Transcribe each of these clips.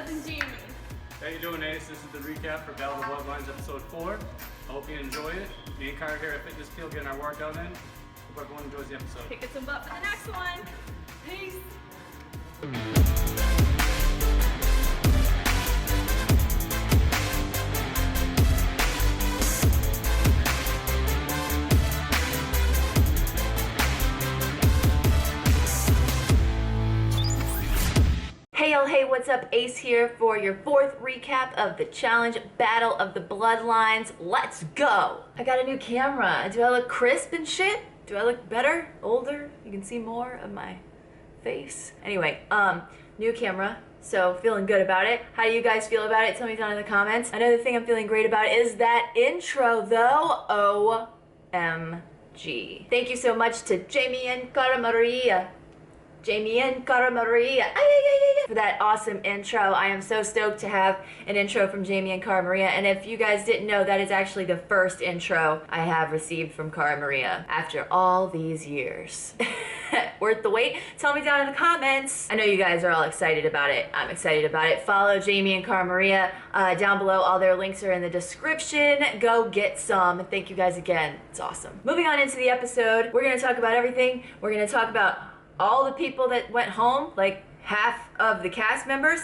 and Jamie. How you doing, Ace? This is the recap for Battle of the Bloodlines episode 4. I hope you enjoy it. Me and Kyra here at Fitness Field getting our workout in. Hope everyone enjoys the episode. Kicking some butt for the next one. Peace. Hey, what's up? Ace here for your 4th recap of the challenge Battle of the Bloodlines. Let's go! I got a new camera. Do I look crisp and shit? Do I look better? Older? You can see more of my face. Anyway, new camera. So feeling good about it. How do you guys feel about it? Tell me down in the comments. Another thing I'm feeling great about is that intro though. OMG. Thank you so much to Jamie and Cara Maria. For that awesome intro. I am so stoked to have an intro from Jamie and Cara Maria. And if you guys didn't know, that is actually the first intro I have received from Cara Maria after all these years. Worth the wait? Tell me down in the comments. I know you guys are all excited about it. I'm excited about it. Follow Jamie and Cara Maria down below. All their links are in the description. Go get some. Thank you guys again. It's awesome. Moving on into the episode, we're going to talk about everything. We're going to talk about all the people that went home, like half of the cast members.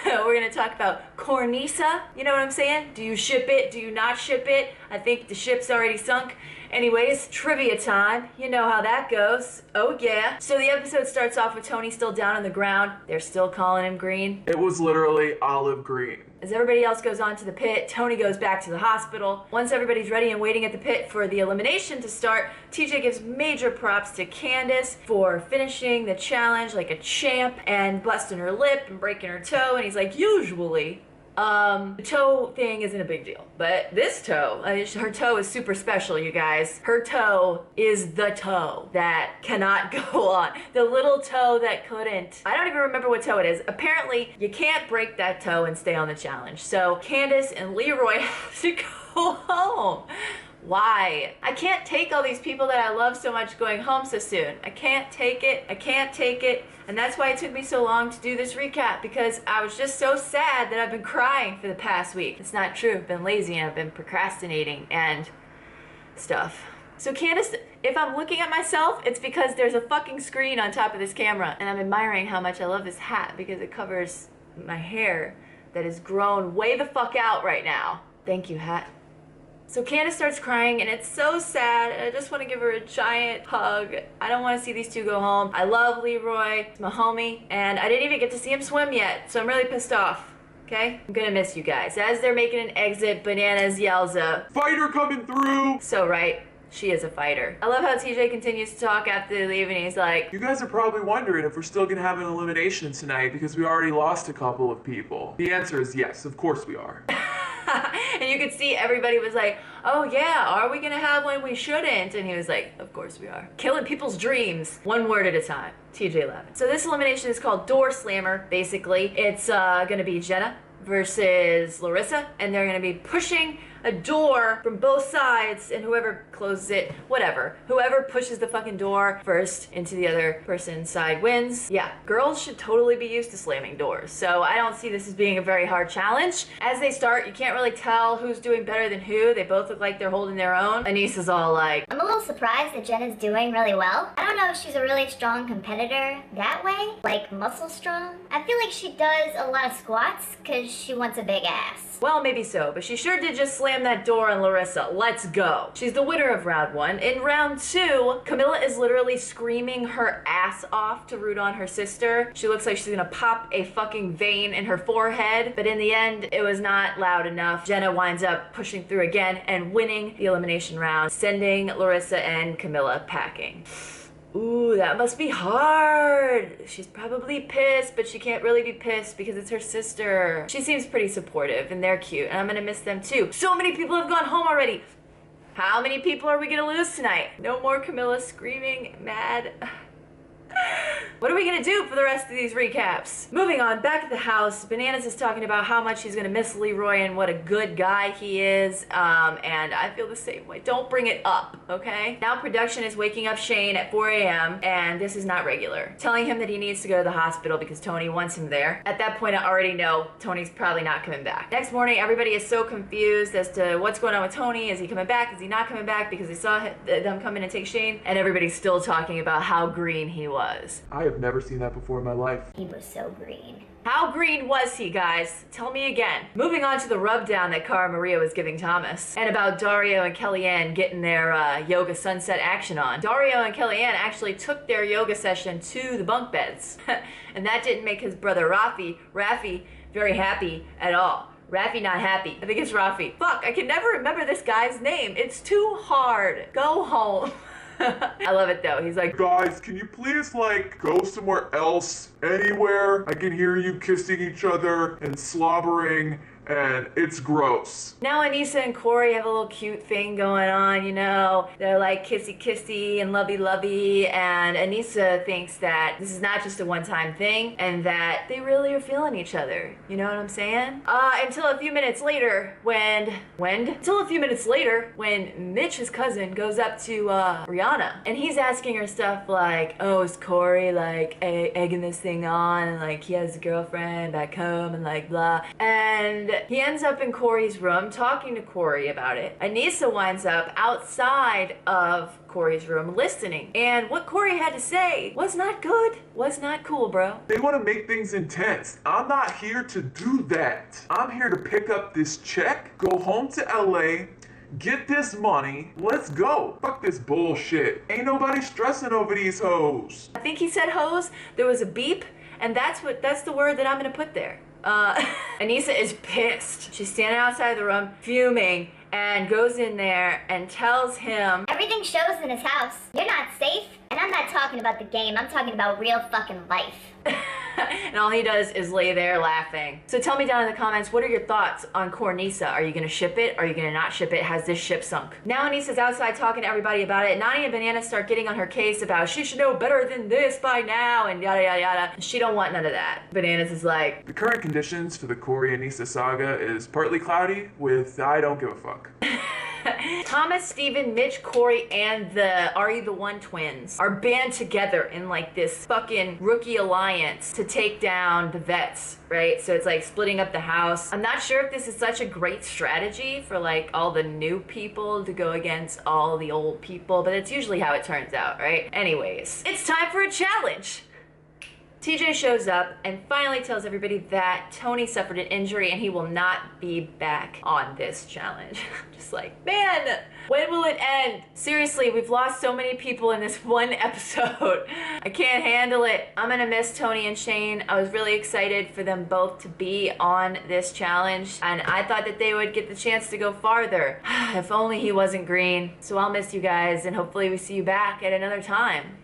We're gonna talk about Cornisa. You know what I'm saying? Do you ship it? Do you not ship it? I think the ship's already sunk. Anyways, trivia time. You know how that goes. Oh yeah. So the episode starts off with Tony still down on the ground. They're still calling him green. It was literally olive green. As everybody else goes on to the pit, Tony goes back to the hospital. Once everybody's ready and waiting at the pit for the elimination to start, TJ gives major props to Candace for finishing the challenge like a champ and busting her lip and breaking her toe. And he's like, usually, the toe thing isn't a big deal, but this toe, her toe is super special, you guys. Her toe is the toe that cannot go on. The little toe that couldn't. I don't even remember what toe it is. Apparently, you can't break that toe and stay on the challenge. So Candace and Leroy have to go home. Why? I can't take all these people that I love so much going home so soon. I can't take it. I can't take it. And that's why it took me so long to do this recap, because I was just so sad that I've been crying for the past week. It's not true. I've been lazy and I've been procrastinating and stuff. So Candace, if I'm looking at myself, it's because there's a fucking screen on top of this camera and I'm admiring how much I love this hat because it covers my hair that is grown way the fuck out right now. Thank you, hat. So Candace starts crying and it's so sad and I just want to give her a giant hug. I don't want to see these two go home. I love Leroy, he's my homie, and I didn't even get to see him swim yet, so I'm really pissed off, okay? I'm gonna miss you guys. As they're making an exit, Bananas yells a Fighter coming through! So right, she is a fighter. I love how TJ continues to talk after they leave and he's like, You guys are probably wondering if we're still gonna have an elimination tonight because we already lost a couple of people. The answer is yes, of course we are. and you could see everybody was like, oh yeah, are we gonna have one? We shouldn't. And he was like, of course we are. Killing people's dreams, one word at a time. TJ Levin. So this elimination is called Door Slammer, basically. It's gonna be Jenna versus Larissa, and they're gonna be pushing a door from both sides, and whoever closes it, whatever. Whoever pushes the fucking door first into the other person's side wins. Yeah, girls should totally be used to slamming doors, so I don't see this as being a very hard challenge. As they start, you can't really tell who's doing better than who. They both look like they're holding their own. Anissa's all like, I'm a little surprised that Jenna's doing really well. I don't know if she's a really strong competitor that way, like muscle strong. I feel like she does a lot of squats because she wants a big ass. well, maybe so, but she sure did just slam that door on Larissa. Let's go. She's the winner of round 1. In round 2, Camilla is literally screaming her ass off to root on her sister. She looks like she's gonna pop a fucking vein in her forehead, but in the end, it was not loud enough. Jenna winds up pushing through again and winning the elimination round, sending Larissa and Camilla packing. Ooh, that must be hard. She's probably pissed, but she can't really be pissed because it's her sister. She seems pretty supportive and they're cute and I'm gonna miss them too. So many people have gone home already. How many people are we gonna lose tonight? No more Camilla screaming mad What are we gonna do for the rest of these recaps? Moving on, back at the house, Bananas is talking about how much he's gonna miss Leroy and what a good guy he is, and I feel the same way. Don't bring it up, okay? Now production is waking up Shane at 4 a.m., and this is not regular, telling him that he needs to go to the hospital because Tony wants him there. At that point, I already know Tony's probably not coming back. Next morning, everybody is so confused as to what's going on with Tony. Is he coming back? Is he not coming back? Because they saw them come in and take Shane, and everybody's still talking about how green he was. I have never seen that before in my life. He was so green. How green was he, guys? Tell me again. Moving on to the rubdown that Cara Maria was giving Thomas, and about Dario and Kellyanne getting their yoga sunset action on. Dario and Kellyanne actually took their yoga session to the bunk beds, and that didn't make his brother Rafi very happy at all. Rafi not happy. I think it's Rafi. Fuck, I can never remember this guy's name. It's too hard. Go home. I love it though. He's like, Guys, can you please, like, go somewhere else? Anywhere? I can hear you kissing each other and slobbering, and it's gross. now Anissa and Corey have a little cute thing going on, you know. They're like kissy and lovey, and Anissa thinks that this is not just a one-time thing and that they really are feeling each other. You know what I'm saying? Until a few minutes later when Mitch, his cousin, goes up to Rihanna, and he's asking her stuff like, oh, is Corey like egging this thing on, and like he has a girlfriend back home and like blah, and he ends up in Corey's room talking to Corey about it. Anissa winds up outside of Corey's room listening, and what Corey had to say was not good, was not cool, bro. They want to make things intense. I'm not here to do that. I'm here to pick up this check, go home to LA, get this money, let's go. Fuck this bullshit. Ain't nobody stressing over these hoes. I think he said hose. There was a beep, and that's the word that I'm gonna put there. Anissa is pissed. She's standing outside the room, fuming, and goes in there and tells him, Everything shows in his house. You're not safe. And I'm not talking about the game. I'm talking about real fucking life. and all he does is lay there laughing. So tell me down in the comments, what are your thoughts on Cornisa? Are you gonna ship it? Are you gonna not ship it? Has this ship sunk? Now Anissa's outside talking to everybody about it. Nani and Banana start getting on her case about she should know better than this by now and yada yada yada. She don't want none of that. Bananas is like, The current conditions for the Corey and Issa saga is partly cloudy with I don't give a fuck. Thomas, Steven, Mitch, Corey, and the Are You the One twins are band together in like this fucking rookie alliance to take down the vets, right? So it's like splitting up the house. I'm not sure if this is such a great strategy for like all the new people to go against all the old people, but it's usually how it turns out, right? Anyways, it's time for a challenge. TJ shows up and finally tells everybody that Tony suffered an injury and he will not be back on this challenge. Just like, man, when will it end? Seriously, we've lost so many people in this one episode. I can't handle it. I'm gonna miss Tony and Shane. I was really excited for them both to be on this challenge, and I thought that they would get the chance to go farther. If only he wasn't green. So I'll miss you guys, and hopefully we see you back at another time.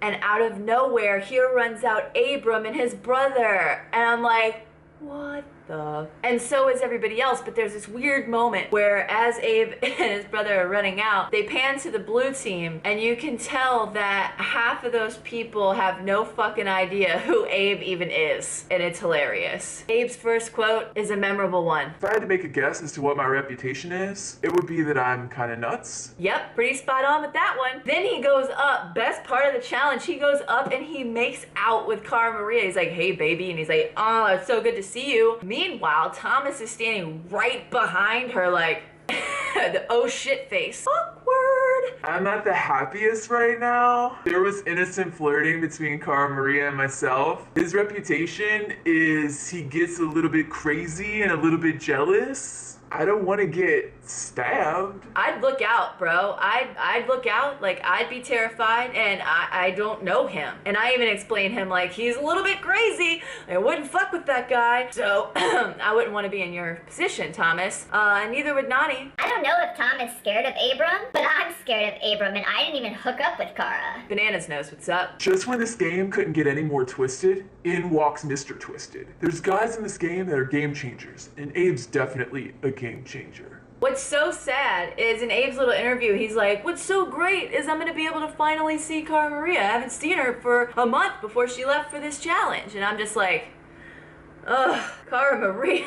And out of nowhere, here runs out Abram and his brother. And I'm like, what the? And so is everybody else, but there's this weird moment where as Abe and his brother are running out, they pan to the blue team, and you can tell that half of those people have no fucking idea who Abe even is. And it's hilarious. Abe's first quote is a memorable one. If I had to make a guess as to what my reputation is, it would be that I'm kind of nuts. Yep, pretty spot on with that one. Then he goes up, best part of the challenge, he goes up and he makes out with Cara Maria. He's like, hey baby, and he's like, oh, it's so good to see you. Meanwhile, Thomas is standing right behind her like, the oh shit face. Awkward. I'm not the happiest right now. There was innocent flirting between Cara Maria and myself. His reputation is he gets a little bit crazy and a little bit jealous. I don't want to get stabbed. I'd look out, bro. I'd look out. Like, I'd be terrified, and I don't know him. And I even explained him, like, he's a little bit crazy. I wouldn't fuck with that guy. So, I wouldn't want to be in your position, Thomas. And neither would Nani. I don't know if Tom is scared of Abram, but I'm scared of Abram, and I didn't even hook up with Cara. Bananas knows what's up. Just when this game couldn't get any more twisted, in walks Mr. Twisted. There's guys in this game that are game changers, and Abe's definitely a game changer. What's so sad is in Abe's little interview, he's like, what's so great is I'm going to be able to finally see Cara Maria. I haven't seen her for a month before she left for this challenge. And I'm just like, ugh, Cara Maria.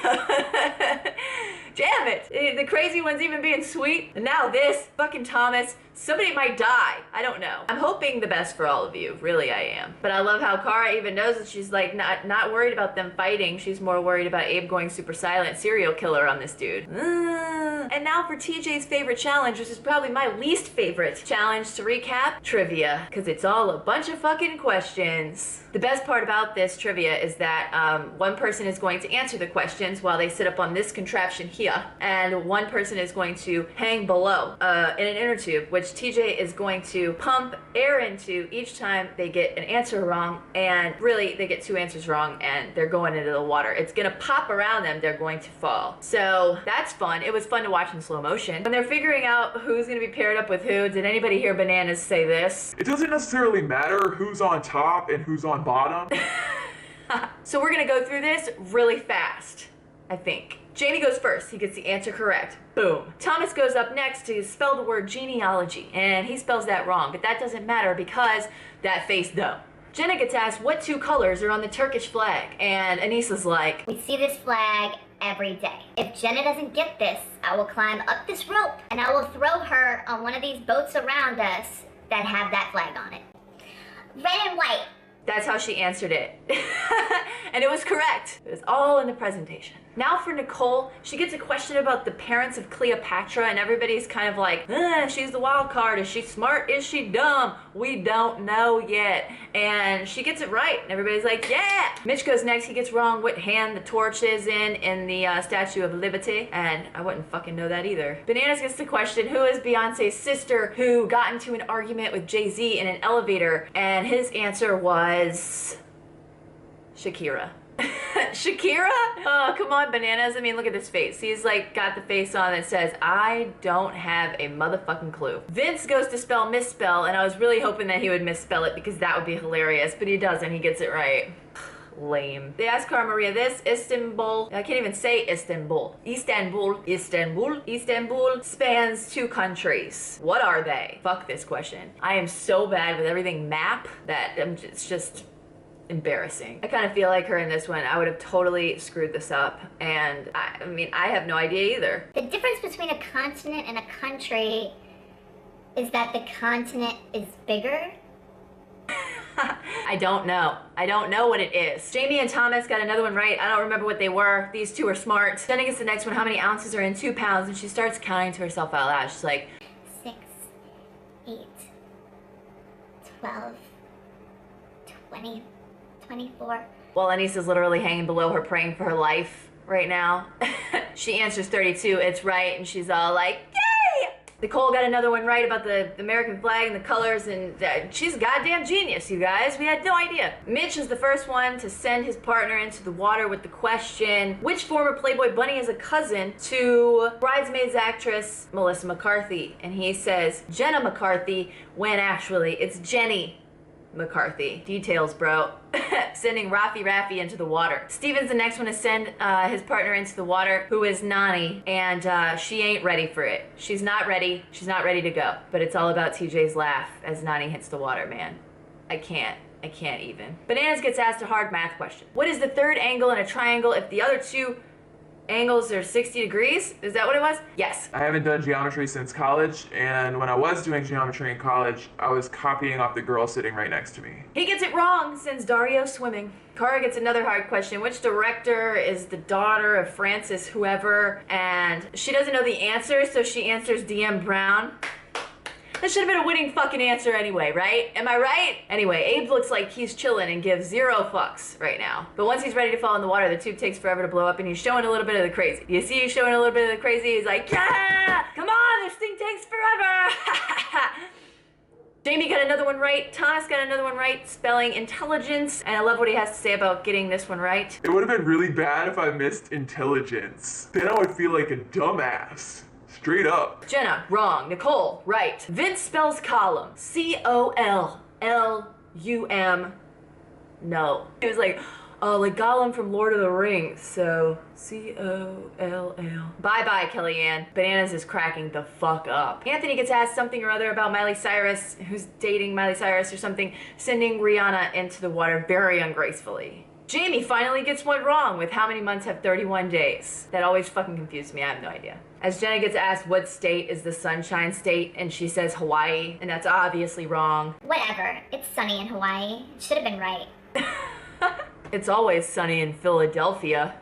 Damn it. The crazy one's even being sweet. And now this, fucking Thomas. Somebody might die. I don't know. I'm hoping the best for all of you. Really, I am. But I love how Cara even knows that she's like not worried about them fighting. She's more worried about Abe going super silent serial killer on this dude. And now for TJ's favorite challenge, which is probably my least favorite challenge to recap, trivia. Because it's all a bunch of fucking questions. The best part about this trivia is that one person is going to answer the questions while they sit up on this contraption here. And one person is going to hang below in an inner tube, which TJ is going to pump air into each time they get an answer wrong. And really, they get 2 answers wrong and they're going into the water. It's gonna pop around them, they're going to fall. So that's fun. It was fun to watch in slow motion. When they're figuring out who's gonna be paired up with who, did anybody hear Bananas say this? It doesn't necessarily matter who's on top and who's on bottom. So we're gonna go through this really fast, I think. Jamie goes first. He gets the answer correct. Boom. Thomas goes up next to spell the word genealogy, and he spells that wrong, but that doesn't matter because that face though. Jenna gets asked what 2 colors are on the Turkish flag, and Anissa's like, We see this flag every day. If Jenna doesn't get this, I will climb up this rope and I will throw her on one of these boats around us that have that flag on it. Red and white. that's how she answered it. And it was correct. It was all in the presentation. Now for Nicole, she gets a question about the parents of Cleopatra, and everybody's kind of like, she's the wild card. Is she smart? Is she dumb? We don't know yet. And she gets it right, and everybody's like, yeah! Mitch goes next. He gets wrong what hand the torch is in the Statue of Liberty, and I wouldn't fucking know that either. Bananas gets the question, who is Beyonce's sister who got into an argument with Jay-Z in an elevator? And his answer was Shakira. Shakira? Oh, come on, Bananas. I mean, look at this face. He's like got the face on that says, I don't have a motherfucking clue. Vince goes to spell misspell, and I was really hoping that he would misspell it because that would be hilarious, but he doesn't. He gets it right. Lame. They asked Cara Maria this. Istanbul, I can't even say Istanbul. Istanbul spans 2 countries. What are they? Fuck this question. I am so bad with everything map that it's just embarrassing. I kind of feel like her in this one. I would have totally screwed this up, and I mean, I have no idea either. The difference between a continent and a country is that the continent is bigger. I don't know. I don't know what it is. Jamie and Thomas got another one right. I don't remember what they were. These 2 are smart. Jenna gets the next one. How many ounces are in 2 pounds? And she starts counting to herself out loud. She's like, 6, 8, 12, 20, 24. well, Anissa's literally hanging below her praying for her life right now. She answers 32. It's right. And she's all like, yay! Nicole got another one right about the American flag and the colors, and she's a goddamn genius, you guys. We had no idea. Mitch is the first one to send his partner into the water with the question, which former Playboy bunny is a cousin to Bridesmaids actress Melissa McCarthy? And he says Jenna McCarthy, when actually it's Jenny McCarthy. Details, bro. Sending Raffy into the water. Steven's the next one to send his partner into the water, who is Nani, and she ain't ready for it. She's not ready. She's not ready to go. But it's all about TJ's laugh as Nani hits the water, man. I can't even. Bananas gets asked a hard math question. What is the 3rd angle in a triangle if the other 2 angles are 60 degrees? Is that what it was? Yes. I haven't done geometry since college, and when I was doing geometry in college, I was copying off the girl sitting right next to me. He gets it wrong, sends Dario swimming. Cara gets another hard question. Which director is the daughter of Francis whoever? And she doesn't know the answer, so she answers DM Brown. That should have been a winning fucking answer anyway, right? Am I right? Anyway, Abe looks like he's chilling and gives 0 fucks right now. But once he's ready to fall in the water, the tube takes forever to blow up, and he's showing a little bit of the crazy. You see he's showing a little bit of the crazy? He's like, yeah! Come on, this thing takes forever! Jamie got another one right. Thomas got another one right, spelling intelligence. And I love what he has to say about getting this one right. It would have been really bad if I missed intelligence. Then I would feel like a dumbass. Straight up. Jenna, wrong. Nicole, right. Vince spells column. C-O-L-L-U-M. No. He was like, Oh, like Gollum from Lord of the Rings. So, C-O-L-L. Bye-bye, Kellyanne. Bananas is cracking the fuck up. Anthony gets asked something or other about Miley Cyrus, who's dating Miley Cyrus or something, sending Rihanna into the water very ungracefully. Jamie finally gets one wrong with how many months have 31 days. That always fucking confused me. I have no idea. As Jenna gets asked what state is the Sunshine State, and she says Hawaii, and that's obviously wrong. Whatever. It's sunny in Hawaii. Should have been right. It's always sunny in Philadelphia.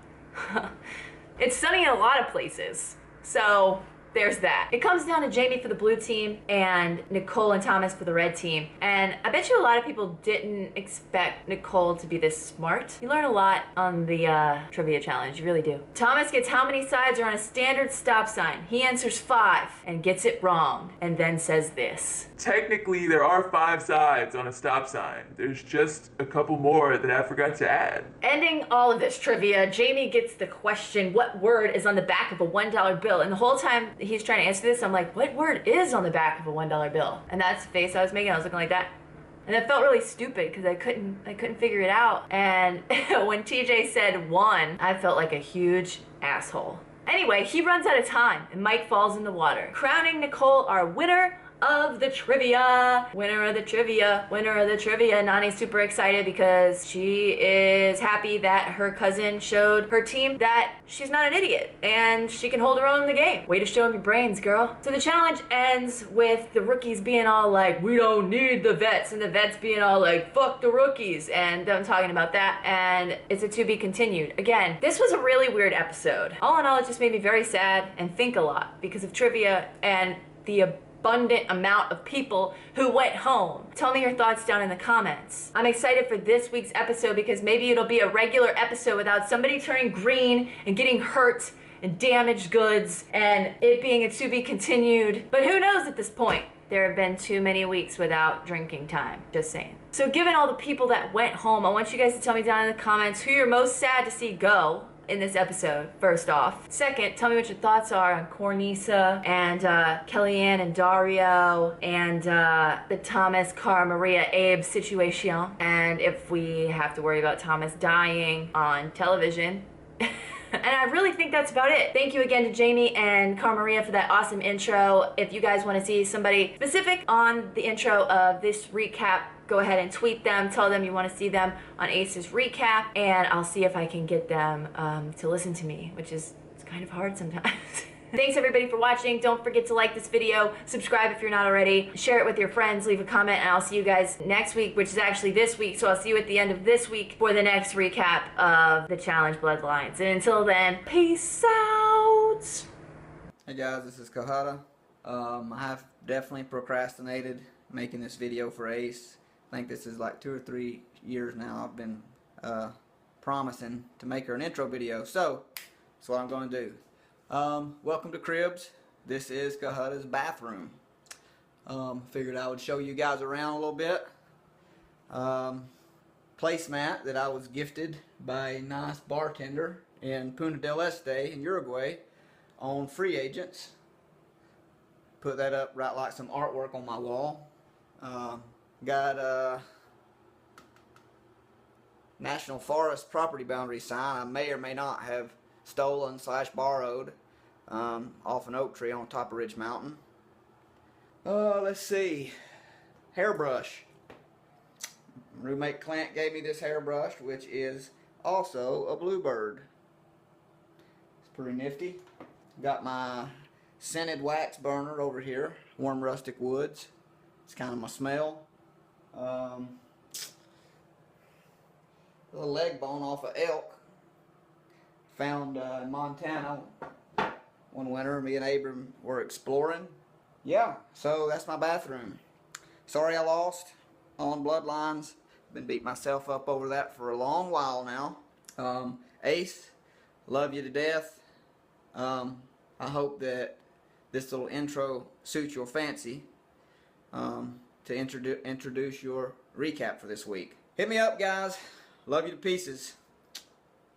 It's sunny in a lot of places. So there's that. It comes down to Jamie for the blue team and Nicole and Thomas for the red team. And I bet you a lot of people didn't expect Nicole to be this smart. You learn a lot on the trivia challenge, you really do. Thomas gets how many sides are on a standard stop sign. He answers 5 and gets it wrong and then says this. Technically, there are 5 sides on a stop sign. There's just a couple more that I forgot to add. Ending all of this trivia, Jamie gets the question, what word is on the back of a $1 bill? And the whole time he's trying to answer this, I'm like, what word is on the back of a $1 bill? And that's the face I was making. I was looking like that. And it felt really stupid because I couldn't figure it out. And when TJ said 1, I felt like a huge asshole. Anyway, he runs out of time and Mike falls in the water, crowning Nicole our winner of the trivia. Winner of the trivia. Winner of the trivia. Nani's super excited because she is happy that her cousin showed her team that she's not an idiot and she can hold her own in the game. Way to show them your brains, girl. So the challenge ends with the rookies being all like, we don't need the vets, and the vets being all like, fuck the rookies, and them talking about that, and it's a to be continued. Again, this was a really weird episode. All in all, it just made me very sad and think a lot because of trivia and the abundant amount of people who went home. Tell me your thoughts down in the comments. I'm excited for this week's episode because maybe it'll be a regular episode without somebody turning green and getting hurt and damaged goods and it being a to be continued. But who knows at this point? There have been too many weeks without drinking time, just saying. So given all the people that went home, I want you guys to tell me down in the comments who you're most sad to see go in this episode, first off. Second, tell me what your thoughts are on Cornisa and Kellyanne and Dario and the Thomas, Cara, Maria, Abe situation, and if we have to worry about Thomas dying on television. And I really think that's about it. Thank you again to Jamie and Cara Maria for that awesome intro. If you guys want to see somebody specific on the intro of this recap, go ahead and tweet them. Tell them you want to see them on Ace's recap, and I'll see if I can get them to listen to me, which is kind of hard sometimes. Thanks everybody for watching. Don't forget to like this video, subscribe if you're not already, share it with your friends, leave a comment, and I'll see you guys next week, which is actually this week, so I'll see you at the end of this week for the next recap of the challenge Bloodlines. And until then, peace out! Hey guys, this is Kahada. I have definitely procrastinated making this video for Ace. I think this is like 2 or 3 years now I've been promising to make her an intro video, so that's what I'm going to do. Welcome to Cribs. This is Kahada's bathroom. Figured I would show you guys around a little bit. Placemat that I was gifted by a nice bartender in Punta del Este in Uruguay on Free Agents. Put that up right like some artwork on my wall. Got National Forest property boundary sign I may or may not have stolen / borrowed off an oak tree on top of Ridge Mountain. Let's see. Hairbrush. Roommate Clint gave me this hairbrush, which is also a bluebird. It's pretty nifty. Got my scented wax burner over here, Warm Rustic Woods. It's kind of my smell. A little leg bone off of elk. Found in Montana one winter. Me and Abram were exploring. Yeah, so that's my bathroom. Sorry I lost on Bloodlines. Been beating myself up over that for a long while now. Ace, love you to death. I hope that this little intro suits your fancy to introduce your recap for this week. Hit me up, guys. Love you to pieces.